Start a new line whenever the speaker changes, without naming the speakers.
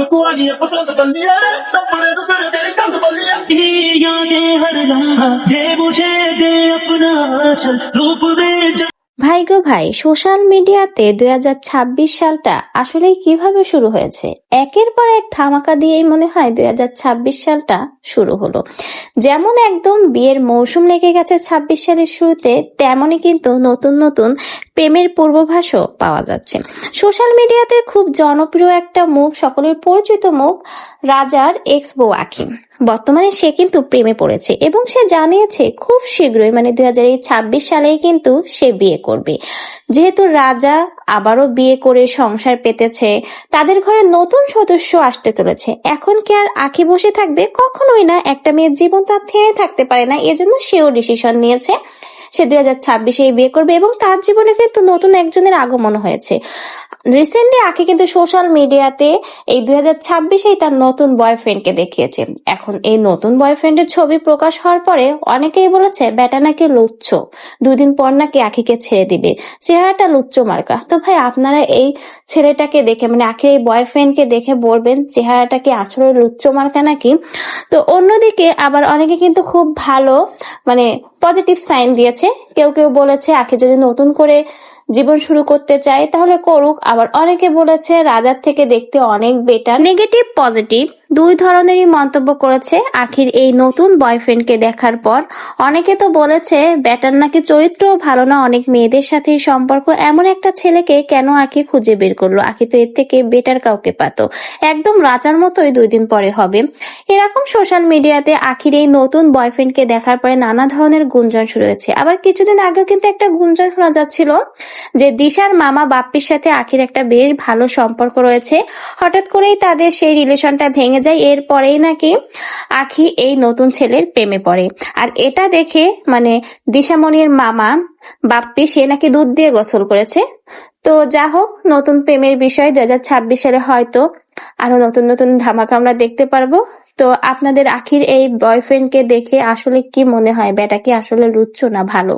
को आज ये पसंद कर लिया है, कपड़े तो सारे तेरे कंध कर लिया। यादें हर लम्हा दे मुझे, दे अपना आंचल रूप में।
ভাই গো ভাই, সোশ্যাল মিডিয়াতে 2026 সালটা আসলে কিভাবে শুরু হয়েছে? একের পর এক ধামাকা দিয়েই মনে হয় 2026 সালটা শুরু হলো। যেমন একদম বিয়ের মৌসুম লেগে গেছে 26 সালের শুরুতে, তেমনই কিন্তু নতুন নতুন প্রেমের পূর্বাভাসও পাওয়া যাচ্ছে। সোশ্যাল মিডিয়াতে খুব জনপ্রিয় একটা মুখ, সকলের পরিচিত মুখ, রাজার এক্স বউ আখি। বর্তমানে সে কিন্তু প্রেমে পড়েছে এবং সে জানিয়েছে খুব শীঘ্রই মানে 2026 সালেই কিন্তু সে বিয়ে করবে। যেহেতু রাজা আবারও বিয়ে করে সংসার পেতেছে, তাদের ঘরে নতুন সদস্য আসতে চলেছে। এখন কি আর আখি বসে থাকবে? কখনোই না। একটা মেয়ের জীবন তো আর থেমে থাকতে পারে না, এজন্য সেও ডিসিশন নিয়েছে সে 2026 বিয়ে করবে এবং তার জীবনে কিন্তু নতুন একজনের আগমন হয়েছে। রিসেন্টলি আখি কিন্তু সোশ্যাল মিডিয়াতে এই 2026 তার নতুন বয়ফ্রেন্ডকে দেখিয়েছে। এখন এই নতুন বয়ফ্রেন্ডের ছবি প্রকাশ হওয়ার পরে অনেকেই বলেছে বেটা নাকি লুচ্ছ, 2 দিন পর নাকি আখিকে ছেড়ে দিবে, চেহারাটা লুচ্চ মার্কা। তো ভাই আপনারা এই ছেলেটাকে দেখে মানে আখির এই বয়ফ্রেন্ডকে দেখে বলবেন চেহারাটা কি আসলে লুচ্চ মার্কা নাকি? তো অন্যদিকে আবার অনেকে কিন্তু খুব ভালো মানে পজিটিভ সাইন দিয়েছে। কেউ কেউ বলেছে আখি যদি নতুন করে জীবন শুরু করতে চায় তাহলে করুক, আবার অনেকে বলেছে রাজার থেকে দেখতে অনেক বেটার। নেগেটিভ পজিটিভ দুই ধরনেরই মন্তব্য করেছে আখির এই নতুন বয়ফ্রেন্ডকে দেখার পর। অনেকে তো বলেছে বেটার নাকি চরিত্রও ভালো না, অনেক মেয়েদের সাথে সম্পর্ক, এমন একটা ছেলেকে কেন আখি খুঁজে বের করলো, আখি তো এর থেকে বেটার কাউকে পাতো, একদম রাজার মতোই 2 দিন পরে হবে। এরকম সোশ্যাল মিডিয়াতে আখির এই নতুন বয়ফ্রেন্ডকে দেখার পরে নানা ধরনের গুঞ্জন শুরু হয়েছে। আবার কিছুদিন আগেও কিন্তু একটা গুঞ্জন শোনা যাচ্ছিল যে দিশার মামা বাপ্পির সাথে আখির একটা বেশ ভালো সম্পর্ক রয়েছে। হঠাৎ করেই তাদের সেই রিলেশনটা ভেঙে যায়, এরপরেই নাকি আখি এই নতুন ছেলের প্রেমে পড়ে। আর এটা দেখে মানে দিশামণির মামা বাপ্পি সে নাকি দুধ দিয়ে গোসল করেছে। তো যা হোক, নতুন প্রেমের বিষয় 2026 সালে হয়তো আরো নতুন নতুন ধামাকা আমরা দেখতে পারবো। তো আপনাদের আখির এই বয়ফ্রেন্ডকে দেখে আসলে কি মনে হয়, বেটা কি আসলে লুচ্ছ না ভালো?